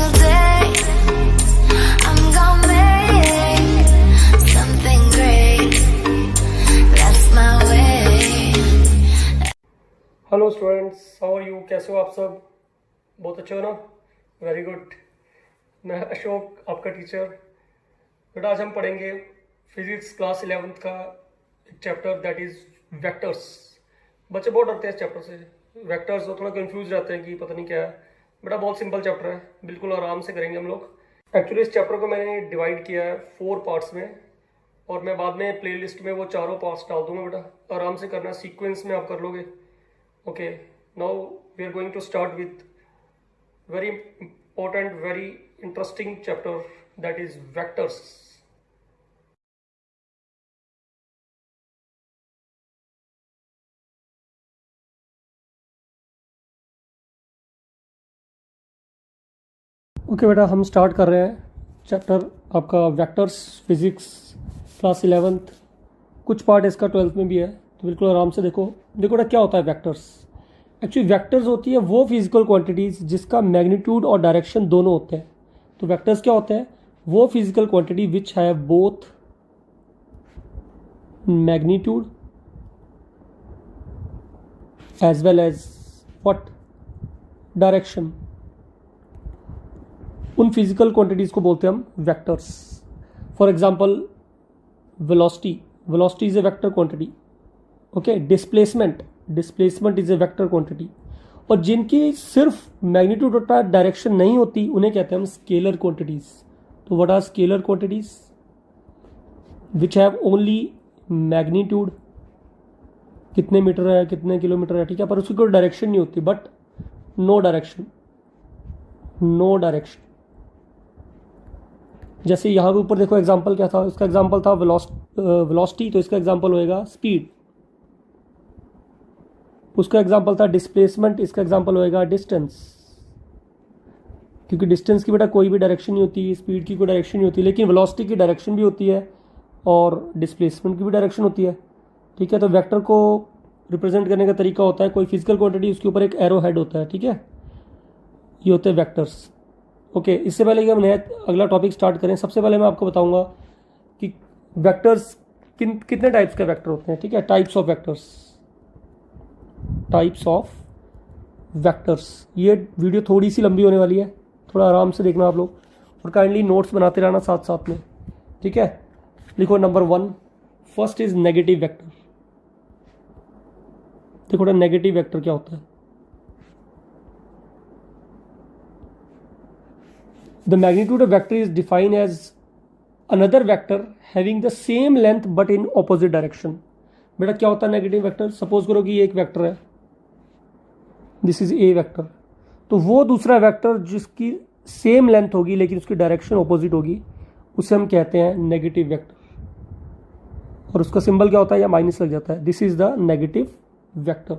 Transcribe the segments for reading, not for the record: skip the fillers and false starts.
single day I'm gonna make something great. That's my way. Hello students, how are you? कैसे हो आप सब? बहुत अच्छे हो ना? Very good. मैं अशोक, आपका टीचर। बेटा आज हम पढ़ेंगे फिजिक्स क्लास 11th का एक चैप्टर दैट इज़ वेक्टर्स। बच्चे बहुत डरते हैं इस चैप्टर से। वेक्टर्स वो थोड़ा कंफ्यूज रहते हैं कि पता नहीं क्या है। बेटा बहुत सिंपल चैप्टर है, बिल्कुल आराम से करेंगे हम लोग। एक्चुअली इस चैप्टर को मैंने डिवाइड किया है 4 पार्ट्स में, और मैं बाद में प्लेलिस्ट में वो चारों पार्ट्स डाल दूंगा। बेटा आराम से करना, सीक्वेंस में आप कर लोगे। Okay, now we are going to start with very important, very interesting chapter, that is vectors. Okay बेटा, हम स्टार्ट कर रहे हैं चैप्टर आपका वेक्टर्स, फिजिक्स क्लास 11th। कुछ पार्ट इसका 12th में भी है, तो बिल्कुल आराम से देखो बेटा क्या होता है वेक्टर्स। एक्चुअली वेक्टर्स होती है वो फिजिकल क्वांटिटीज़ जिसका मैग्नीट्यूड और डायरेक्शन दोनों होते हैं। तो वेक्टर्स क्या होते हैं? वो physical quantity which have both magnitude as well as what direction. उन फिजिकल क्वांटिटीज़ को बोलते हैं हम vectors. For example velocity is a vector quantity. Okay, displacement is a vector quantity. और जिनकी सिर्फ मैग्नीट्यूड होता है, डायरेक्शन नहीं होती, उन्हें कहते हैं हम स्केलर क्वांटिटीज। तो what are scalar quantities? Which have only magnitude, कितने मीटर है, कितने किलोमीटर है, ठीक है, पर उसकी कोई डायरेक्शन नहीं होती, बट नो डायरेक्शन। जैसे यहाँ पे ऊपर देखो एग्जांपल क्या था, इसका एग्जांपल था वेलोसिटी, तो इसका एग्जांपल होएगा स्पीड। उसका एग्जांपल था डिस्प्लेसमेंट, इसका एग्जांपल होएगा डिस्टेंस। क्योंकि डिस्टेंस की बेटा कोई भी डायरेक्शन नहीं होती, स्पीड की कोई डायरेक्शन नहीं होती, लेकिन वेलोसिटी की डायरेक्शन भी होती है और डिस्प्लेसमेंट की भी डायरेक्शन होती है, ठीक है। तो वेक्टर को रिप्रेजेंट करने का तरीका होता है, कोई फिजिकल क्वांटिटी, उसके ऊपर एक एरो हेड होता है, ठीक है। ये होते हैं वेक्टर्स। ओके, इससे पहले कि हम नया अगला टॉपिक स्टार्ट करें, सबसे पहले मैं आपको बताऊंगा कि वेक्टर्स कितने टाइप्स के वेक्टर होते हैं, ठीक है। Types of vectors. ये वीडियो थोड़ी सी लंबी होने वाली है, थोड़ा आराम से देखना आप लोग, और काइंडली नोट्स बनाते रहना साथ साथ में, ठीक है। लिखो number 1, first is negative vector. देखो नेगेटिव वेक्टर क्या होता है? The magnitude of vector is defined as another vector having the same length but in opposite direction. बेटा क्या होता है नेगेटिव वेक्टर? सपोज करो कि ये एक वेक्टर है, दिस इज ए वेक्टर, तो वो दूसरा वेक्टर जिसकी सेम लेंथ होगी लेकिन उसकी डायरेक्शन ऑपोजिट होगी, उसे हम कहते हैं नेगेटिव वेक्टर। और उसका सिंबल क्या होता है? या माइनस लग जाता है। This is the negative vector.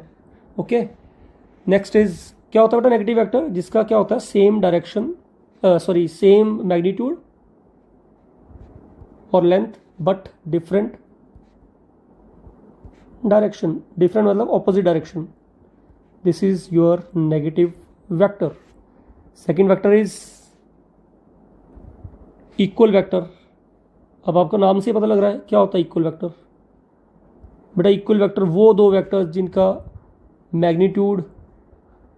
Okay, next is क्या होता है बेटा नेगेटिव वेक्टर? जिसका क्या होता है? सेम डायरेक्शन, सेम मैग्नीट्यूड और length but different direction. Different मतलब opposite direction. This is your negative vector. Second vector is equal vector. अब आपको नाम से पता लग रहा है क्या होता है इक्वल वेक्टर। बेटा इक्वल वेक्टर वो दो वेक्टर्स जिनका मैग्नीट्यूड,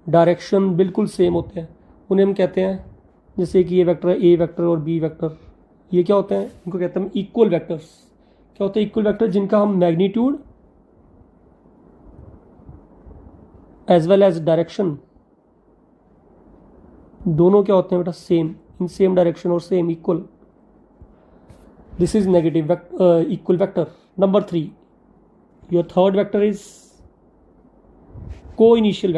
डायरेक्शन बिल्कुल सेम होते हैं, उन्हें हम कहते हैं, जैसे कि ये वेक्टर है ए वेक्टर और बी वेक्टर, ये क्या होते हैं? इनको कहते हैं इक्वल वेक्टर्स। क्या होते हैं इक्वल वेक्टर? जिनका हम magnitude as well as direction दोनों क्या होते हैं बेटा? सेम, इन सेम डायरेक्शन और same equal. This is negative equal vector. Number 3, your third vector is coinitial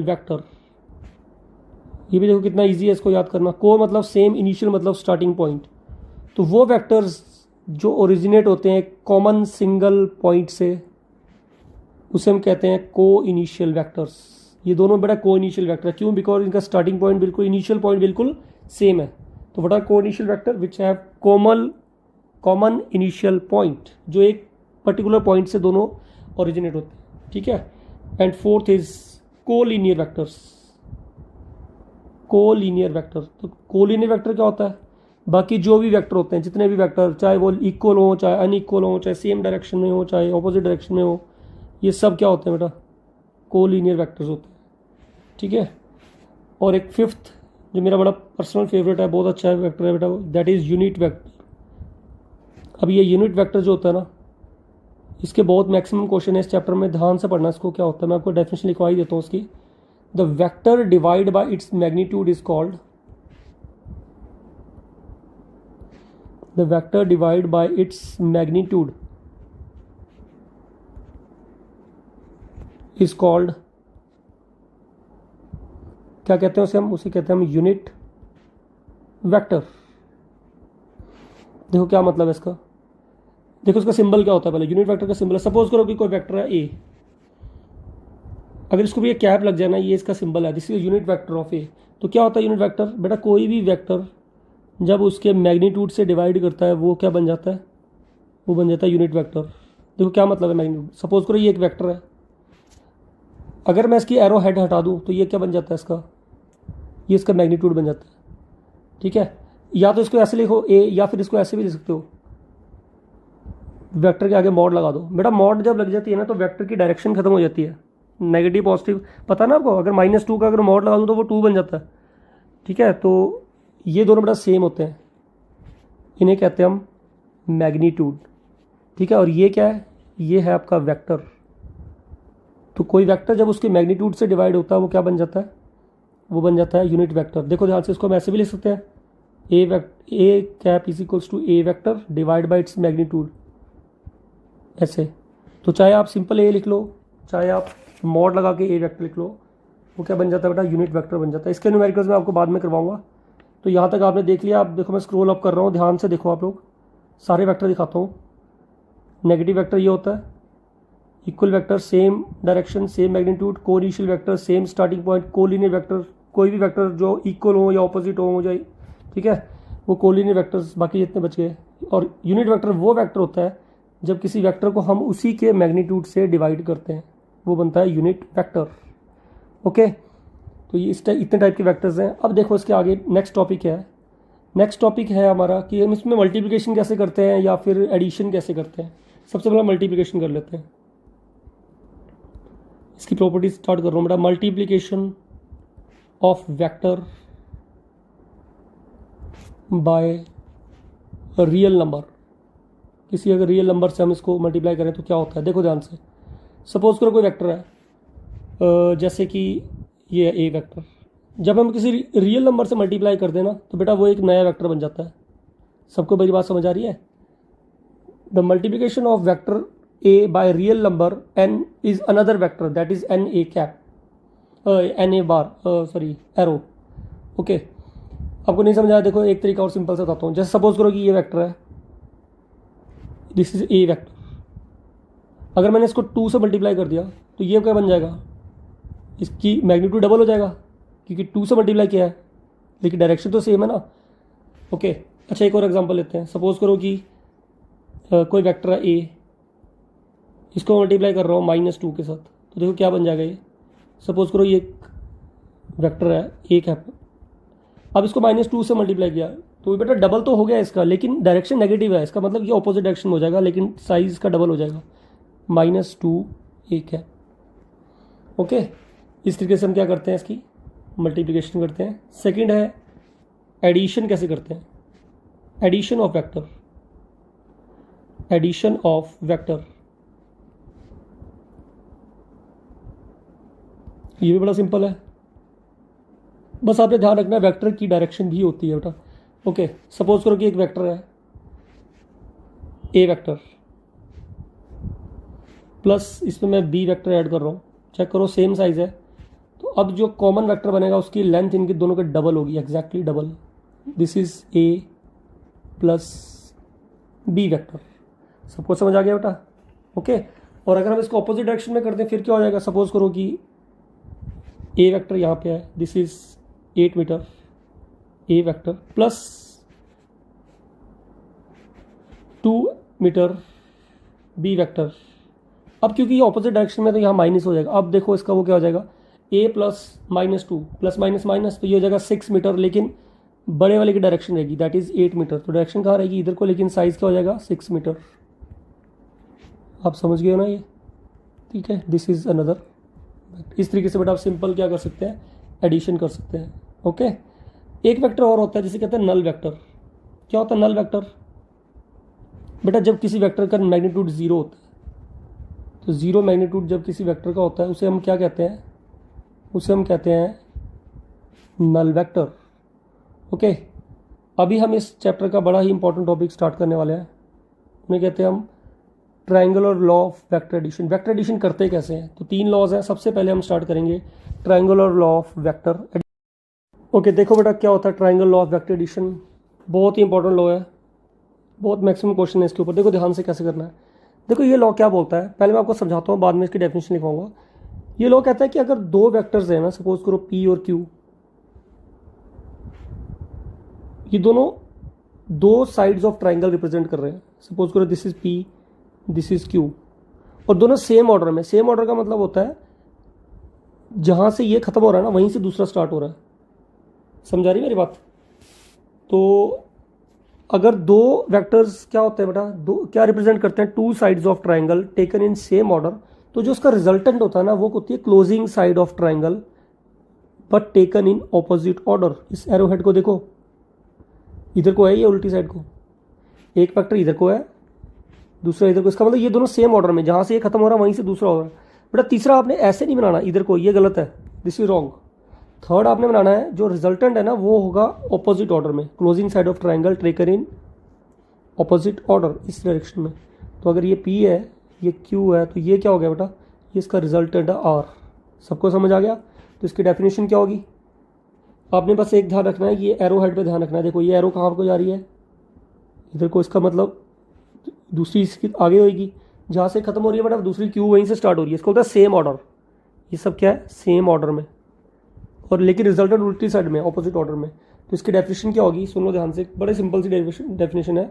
vector. ये भी देखो कितना इजी है इसको याद करना। को मतलब सेम, इनिशियल मतलब स्टार्टिंग पॉइंट। तो वो वेक्टर्स जो ओरिजिनेट होते हैं कॉमन सिंगल पॉइंट से, उसे हम कहते हैं को इनिशियल वेक्टर्स। ये दोनों बेटा को इनिशियल वेक्टर। क्यों? बिकॉज इनका स्टार्टिंग पॉइंट बिल्कुल, इनिशियल पॉइंट बिल्कुल सेम है। तो व्हाट आर को initial vector? Which have common initial point, जो एक पर्टिकुलर पॉइंट से दोनों ओरिजिनेट होते हैं, ठीक है। एंड फोर्थ इज को लीनियर वेक्टर्स। Collinear vector. तो कोलीनियर वेक्टर क्या होता है? बाकी जो भी वेक्टर होते हैं, जितने भी वेक्टर, चाहे वो इक्वल हो, चाहे अनइक्वल हो, चाहे सेम डायरेक्शन में हो, चाहे ऑपोजिट डायरेक्शन में हो, ये सब क्या होते हैं बेटा? कोलीनियर वेक्टर्स होते हैं। ठीक है। और एक फिफ्थ जो मेरा बड़ा पर्सनल फेवरेट है, बहुत अच्छा है वेक्टर है बेटा, दैट इज़ यूनिट वेक्टर। अब ये यूनिट वेक्टर जो होता है ना, इसके बहुत मैक्सिमम क्वेश्चन है इस चैप्टर में, ध्यान से पढ़ना इसको। क्या होता है मैं आपको डेफिनेशन लिखवा ही देता हूँ उसकी। The vector divide by its magnitude is called, the vector divide by its magnitude is called, क्या कहते हैं उसे? हम उसे कहते हैं हम यूनिट वेक्टर। देखो क्या मतलब है इसका, देखो इसका सिंबल क्या होता है पहले। यूनिट वेक्टर का सिंबल है, सपोज करो कि कोई वेक्टर है ए, अगर इसको भी ये कैप लग जाए ना, ये इसका सिंबल है, this is unit vector of A. तो क्या होता है यूनिट वेक्टर? बेटा कोई भी वेक्टर जब उसके मैग्नीट्यूड से डिवाइड करता है वो क्या बन जाता है? वो बन जाता है यूनिट वेक्टर। देखो क्या मतलब है मैग्नीट्यूड। सपोज करो ये एक वेक्टर है, अगर मैं इसकी एरो हेड हटा दूँ तो ये क्या बन जाता है इसका? ये इसका मैग्नीट्यूड बन जाता है। ठीक है। या तो इसको ऐसे लिखो ए, या फिर इसको ऐसे भी लिख सकते हो, वेक्टर के आगे मॉड लगा दो। बेटा मॉड जब लग जाती है ना तो वेक्टर की डायरेक्शन खत्म हो जाती है, नेगेटिव पॉजिटिव, पता ना आपको? अगर -2 का अगर मॉड लगा दूँ तो वो 2 बन जाता है। ठीक है। तो ये दोनों बेटा सेम होते हैं, इन्हें कहते हैं हम मैग्नीट्यूड। ठीक है। और ये क्या है? ये है आपका वेक्टर। तो कोई वेक्टर जब उसके मैग्नीट्यूड से डिवाइड होता है वो क्या बन जाता है? वो बन जाता है यूनिट वेक्टर। देखो ध्यान से, इसको हम ऐसे भी लिख सकते हैं, A cap is equals to A vector divide by its magnitude, ऐसे। तो चाहे आप सिंपल ए लिख लो, चाहे आप मॉड लगा के ए वेक्टर लिख लो, वो क्या बन जाता है बेटा? यूनिट वेक्टर बन जाता है। इसके न्यूमेरिकल्स मैं आपको बाद में करवाऊंगा। तो यहाँ तक आपने देख लिया। आप देखो मैं स्क्रॉल अप कर रहा हूँ, ध्यान से देखो आप लोग, सारे वेक्टर दिखाता हूँ। नेगेटिव वेक्टर ये होता है, equal vector same direction same magnitude, coinitial vector same starting point, collinear vector कोई भी वेक्टर जो इक्वल हो या ऑपोजिट हो जाए, ठीक है, वो कोलिनियर वेक्टर्स, बाकी जितने बच गए। और यूनिट वेक्टर वो वेक्टर होता है जब किसी वेक्टर को हम उसी के मैग्नीट्यूड से डिवाइड करते हैं, वो बनता है यूनिट वेक्टर। ओके। तो ये इतने टाइप के वेक्टर्स हैं। अब देखो इसके आगे नेक्स्ट टॉपिक है। नेक्स्ट टॉपिक है हमारा कि हम इसमें मल्टीप्लिकेशन कैसे करते हैं या फिर एडिशन कैसे करते हैं। सबसे पहले मल्टीप्लिकेशन कर लेते हैं। इसकी प्रॉपर्टी स्टार्ट कर रहा हूँ बेटा। Multiplication of vector by real number, किसी अगर रियल नंबर से हम इसको मल्टीप्लाई करें तो क्या होता है? देखो ध्यान से, सपोज करो कोई वेक्टर है, जैसे कि ये है ए वेक्टर, जब हम किसी रियल नंबर से मल्टीप्लाई कर देना तो बेटा वो एक नया वेक्टर बन जाता है। सबको मेरी बात समझ आ रही है? The multiplication of vector A by real number N is another vector, that is N A cap, N A bar, sorry arrow. Okay. आपको नहीं समझ आया? देखो एक तरीका और सिंपल से बताता हूँ। जैसे सपोज करो कि ये वेक्टर है, दिस इज ए वेक्टर, अगर मैंने इसको 2 से मल्टीप्लाई कर दिया तो ये क्या बन जाएगा? इसकी मैग्नीट्यूड डबल हो जाएगा क्योंकि 2 से मल्टीप्लाई किया है, लेकिन डायरेक्शन तो सेम है ना। ओके। अच्छा एक और एग्जांपल लेते हैं। सपोज करो कि कोई वेक्टर है ए, इसको मल्टीप्लाई कर रहा हूँ -2 के साथ, तो देखो क्या बन जाएगा ये। सपोज करो ये एक वेक्टर है एक है, अब इसको -2 से मल्टीप्लाई किया तो बेटा डबल तो हो गया इसका, लेकिन डायरेक्शन नेगेटिव है, इसका मतलब ये ऑपोजिट डायरेक्शन में हो जाएगा, लेकिन साइज का डबल हो जाएगा, -2 एक है। ओके। इस तरीके से हम क्या करते हैं, इसकी मल्टीप्लिकेशन करते हैं। सेकंड है एडिशन कैसे करते हैं? Addition of vector, addition of vector, ये भी बड़ा सिंपल है, बस आपने ध्यान रखना है वेक्टर की डायरेक्शन भी होती है बेटा। ओके। सपोज करो कि एक वेक्टर है ए वेक्टर प्लस इसमें मैं बी वेक्टर ऐड कर रहा हूँ, चेक करो सेम साइज है, तो अब जो कॉमन वेक्टर बनेगा उसकी लेंथ इनकी दोनों के डबल होगी, exactly double. This is A plus B vector. सबको समझ आ गया बेटा? ओके। और अगर हम इसको ऑपोजिट डायरेक्शन में करते हैं फिर क्या हो जाएगा? सपोज करो कि ए वेक्टर यहाँ पे है, this is 8 metre A vector plus 2 metre B vector. अब क्योंकि ये ऑपोजिट डायरेक्शन में तो यहाँ माइनस हो जाएगा। अब देखो इसका वो क्या हो जाएगा, A plus minus 2 plus minus minus, तो ये हो जाएगा 6 मीटर, लेकिन बड़े वाले की डायरेक्शन रहेगी दैट इज़ 8 मीटर। तो डायरेक्शन कहाँ रहेगी? इधर को, लेकिन साइज़ क्या हो जाएगा? 6 मीटर। आप समझ गए हो ना ये? ठीक है, दिस इज़ अनदर। इस तरीके से बेटा आप सिंपल क्या कर सकते हैं? एडिशन कर सकते हैं। ओके, एक वेक्टर और होता है जिसे कहते हैं नल वेक्टर। क्या होता है नल वेक्टर? बेटा जब किसी वेक्टर का मैग्नीट्यूड 0 होता है, तो 0 मैग्नीट्यूड जब किसी वेक्टर का होता है उसे हम क्या कहते हैं? उसे हम कहते हैं नल वेक्टर। ओके, अभी हम इस चैप्टर का बड़ा ही इंपॉर्टेंट टॉपिक स्टार्ट करने वाले हैं, उन्हें कहते हैं हम triangular law of vector addition. Vector addition करते कैसे हैं? तो 3 लॉज हैं। सबसे पहले हम स्टार्ट करेंगे triangular law of vector addition. Okay, देखो बेटा क्या होता है triangular law of vector addition. बहुत ही इंपॉर्टेंट लॉ है, बहुत मैक्सिमम क्वेश्चन है इसके ऊपर। देखो ध्यान से कैसे करना है। देखो ये लॉ क्या बोलता है, पहले मैं आपको समझाता हूँ, बाद में इसकी डेफिनेशन लिखवाऊंगा। ये लॉ कहता है कि अगर 2 वेक्टर्स हैं ना, सपोज करो P और Q, ये दोनों 2 साइड्स ऑफ ट्राइंगल रिप्रेजेंट कर रहे हैं। सपोज करो this is P, this is Q, और दोनों सेम ऑर्डर में। सेम ऑर्डर का मतलब होता है जहां से ये खत्म हो रहा है ना, वहीं से दूसरा स्टार्ट हो रहा है। समझा रही मेरी बात? तो अगर 2 वेक्टर्स क्या होते हैं बेटा, दो क्या रिप्रेजेंट करते हैं? 2 sides of triangle taken in same order. तो जो उसका रिजल्टेंट होता है ना, वो होती है closing side of triangle but taken in opposite order. इस एरो हेड को देखो, इधर को है ये उल्टी साइड को, एक वेक्टर इधर को है, दूसरा इधर को। इसका मतलब ये दोनों सेम ऑर्डर में, जहां से ये खत्म हो रहा है वहीं से दूसरा हो रहा है। बेटा तीसरा आपने ऐसे नहीं बनाना इधर को, ये गलत है, दिस इज रॉन्ग। थर्ड आपने बनाना है जो रिजल्टेंट है ना, वो होगा ऑपोजिट ऑर्डर में, closing side of triangle taken in opposite order, इस डायरेक्शन में। तो अगर ये P है, ये Q है, तो ये क्या हो गया बेटा? ये इसका रिजल्टेंट है R। सबको समझ आ गया? तो इसकी डेफिनेशन क्या होगी? आपने बस एक ध्यान रखना है, ये एरो हेड पे ध्यान रखना है। देखो ये एरो कहाँ को जा रही है? इधर को। इसका मतलब दूसरी इसकी आगे होगी, जहाँ से खत्म हो रही है बेटा दूसरी Q वहीं से स्टार्ट हो रही है। इसको होता है सेम ऑर्डर। ये सब क्या है? सेम ऑर्डर में, और लेकिन रिजल्टेंट उल्टी साइड में, ऑपोजिट ऑर्डर में। तो इसकी डेफिनेशन क्या होगी? सुन लो ध्यान से, बड़े सिंपल सी डेफिनेशन है।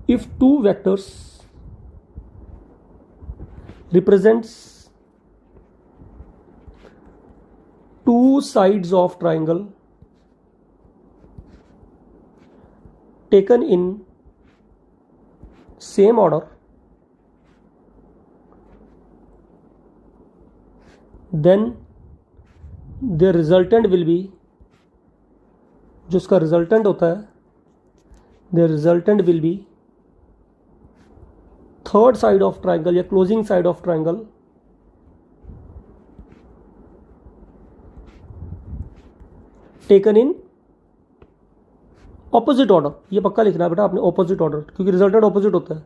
If 2 vectors represents 2 sides of triangle taken in same order, then their resultant will be, जो उसका रिजल्टेंट होता है, their resultant will be third side of triangle या closing side of triangle taken in opposite order. ये पक्का लिखना है बेटा आपने, ऑपोजिट ऑर्डर, क्योंकि रिजल्टेंट ऑपोजिट होता है,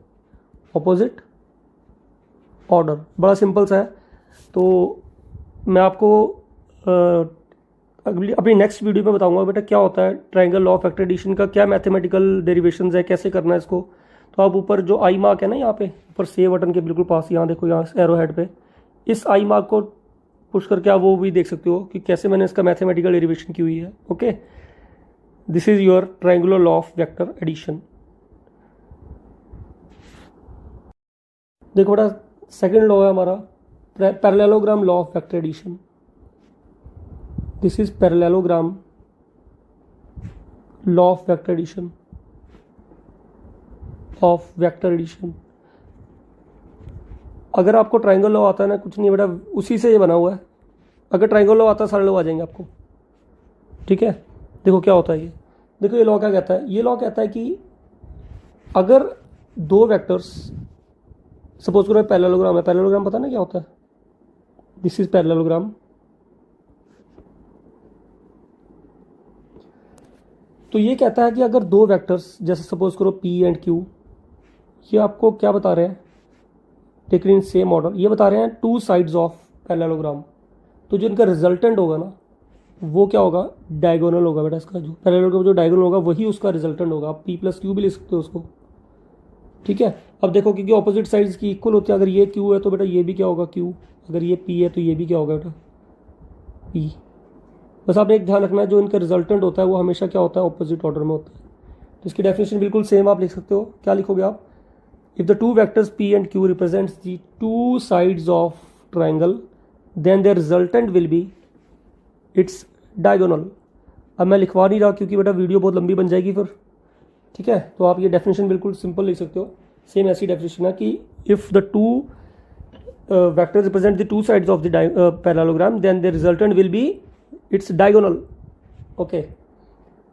ऑपोजिट ऑर्डर। बड़ा सिंपल सा है। तो मैं आपको अपनी नेक्स्ट वीडियो में बताऊंगा बेटा क्या होता है triangle law of vector addition का, क्या मैथमेटिकल डेरिवेशंस है, कैसे करना है इसको। तो आप ऊपर जो आई मार्क है ना, यहाँ पे ऊपर सेव बटन के बिल्कुल पास, यहाँ देखो, यहाँ एरो हेड पे, इस आई मार्क को पुश करके आप वो भी देख सकते हो कि कैसे मैंने इसका मैथमेटिकल डेरिवेशन की हुई है। Okay, this is your triangular law of vector addition. देखो बेटा सेकेंड लॉ है हमारा parallelogram law of vector addition. This is parallelogram law of vector addition, of vector addition. अगर आपको ट्राइंगल लॉ आता है ना, कुछ नहीं बेटा, उसी से ये बना हुआ है। अगर ट्राइंगल लॉ आता है सारे लॉ आ जाएंगे आपको। ठीक है, देखो क्या होता है ये। देखो ये लॉ क्या कहता है? ये लॉ कहता है कि अगर 2 वेक्टर्स, सपोज करो पैरेललोग्राम है। पैरेललोग्राम पता ना क्या होता है? This is parallelogram. तो ये कहता है कि अगर 2 वेक्टर्स, जैसे सपोज करो P एंड Q, ये आपको क्या बता रहे हैं? Taken in same order. ये बता रहे हैं 2 साइड्स ऑफ पैरेललोग्राम। तो जो इनका रिजल्टेंट होगा ना, वो क्या होगा? डायगोनल होगा बेटा। इसका जो पैरेललोग्राम जो डायगोनल होगा वही उसका रिजल्टेंट होगा। आप P प्लस Q भी ले सकते हो उसको। ठीक है, अब देखो क्योंकि ऑपोजिट साइड्स की इक्वल होती है। अगर ये Q है तो बेटा ये भी क्या होगा? Q। अगर ये P है तो ये भी क्या होगा बेटा? P। बस आपने एक ध्यान रखना है, जो इनका रिजल्टेंट होता है वो हमेशा क्या होता है? ऑपोजिट ऑर्डर में होता है। तो इसकी डेफिनेशन बिल्कुल सेम आप लिख सकते हो। क्या लिखोगे आप? If the 2 vectors P and Q represents the 2 sides of triangle then the resultant will be its diagonal. अब मैं लिखवा नहीं रहा क्योंकि बेटा वीडियो बहुत लंबी बन जाएगी फिर, ठीक है। तो आप ये डेफिनेशन बिल्कुल सिंपल लिख सकते हो, सेम ऐसी डेफिनेशन है कि if the two vectors represent the two sides of the parallelogram then the resultant will be its diagonal. Okay,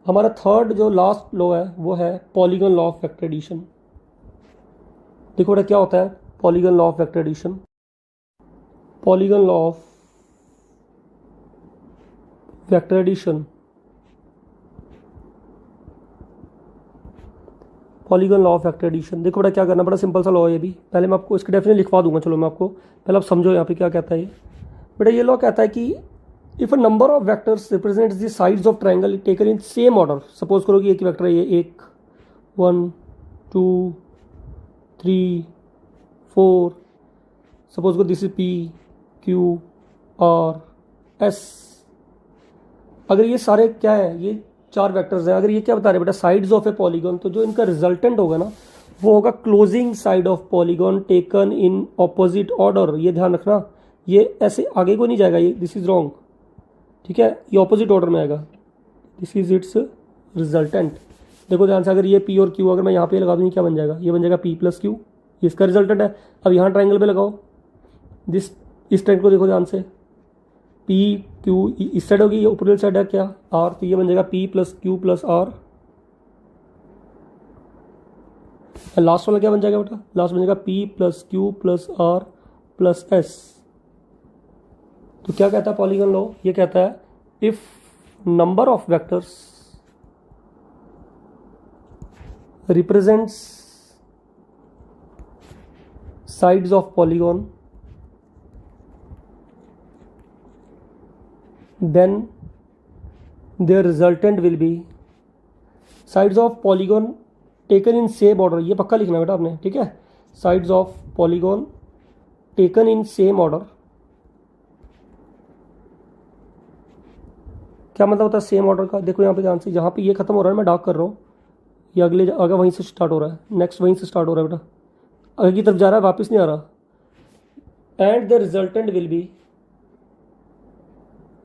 हमारा थर्ड जो लास्ट लॉ है वो है polygon law of vector addition. देखो बेटा क्या होता है polygon law of vector addition. Polygon law of vector addition, polygon law of vector addition. देखो बेटा क्या करना, बड़ा सिंपल सा लॉ है ये भी। पहले मैं आपको इसकी डेफिनेशन लिखवा दूंगा, चलो मैं आपको पहले आप समझो यहाँ पे क्या कहता है ये। बेटा ये लॉ कहता है कि if a number of vectors represents the sides of triangle taken in same order, suppose करो कि एक वेक्टर है ये 1 1 2 3 4, सपोज करो this is P Q R S। अगर ये सारे क्या है, ये 4 वेक्टर्स हैं, अगर ये क्या बता रहे हैं बेटा साइड्स ऑफ ए पॉलीगन, तो जो इनका रिजल्टेंट होगा ना वो होगा closing side of polygon taken in opposite order. ये ध्यान रखना, ये ऐसे आगे को नहीं जाएगा, ये दिस इज रॉन्ग, ठीक है, ये ऑपोजिट ऑर्डर में आएगा। This is it's resultant. देखो ध्यान से, अगर ये P और Q अगर मैं यहाँ पे लगा दूँ क्या बन जाएगा, ये बन जाएगा P + Q, ये इसका रिजल्टेंट है। अब यहाँ ट्राइंगल पे लगाओ दिस, इस ट्राइंगल को देखो ध्यान से, P Q इस साइड होगी, ये ऊपरी साइड है क्या R, तो ये बन जाएगा P + Q + R। लास्ट वाला क्या बन जाएगा बेटा, लास्ट बन जाएगा P + Q + R + S। तो क्या कहता है पॉलीगन लॉ, ये कहता है if number of vectors represents sides of polygon then their resultant will be sides of polygon taken in same order। ये पक्का लिखना बेटा आपने, ठीक है, sides of polygon taken in same order। क्या मतलब होता है सेम ऑर्डर का, देखो यहाँ पे ध्यान से, यहाँ पे ये खत्म हो रहा है, मैं डार्क कर रहा हूँ, ये अगले अगर वहीं से स्टार्ट हो रहा है, नेक्स्ट वहीं से स्टार्ट हो रहा है बेटा, आगे की तरफ जा रहा है, वापस नहीं आ रहा। And the resultant will B,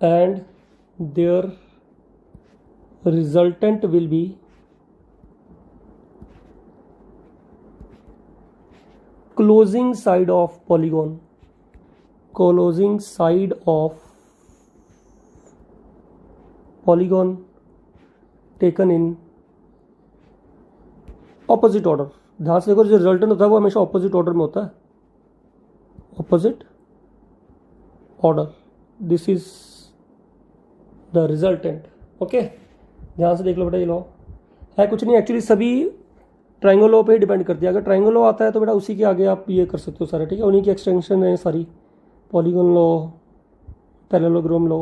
and their resultant will be closing side of polygon, closing side of polygon taken in opposite order। ध्यान से देखो, जो रिजल्टेंट होता है वो हमेशा ऑपोजिट ऑर्डर में होता है, opposite order, this is the resultant. Okay, ध्यान से देख लो बेटा, ये लॉ है कुछ नहीं, एक्चुअली सभी ट्राइंगल लॉ पे ही डिपेंड करती है। अगर ट्राइंगल लॉ आता है तो बेटा उसी के आगे आप ये कर सकते हो सारे, ठीक है, उन्हीं की एक्सटेंशन है सारी, polygon law, parallelogram law.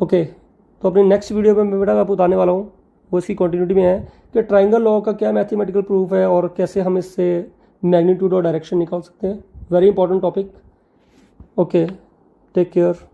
Okay, तो अपनी नेक्स्ट वीडियो में मैं बेटा आपको बताने वाला हूँ, वो इसकी कंटिन्यूटी में है कि ट्राइंगल लॉ का क्या मैथमेटिकल प्रूफ है और कैसे हम इससे मैग्नीट्यूड और डायरेक्शन निकाल सकते हैं। Very important topic. Okay, take care.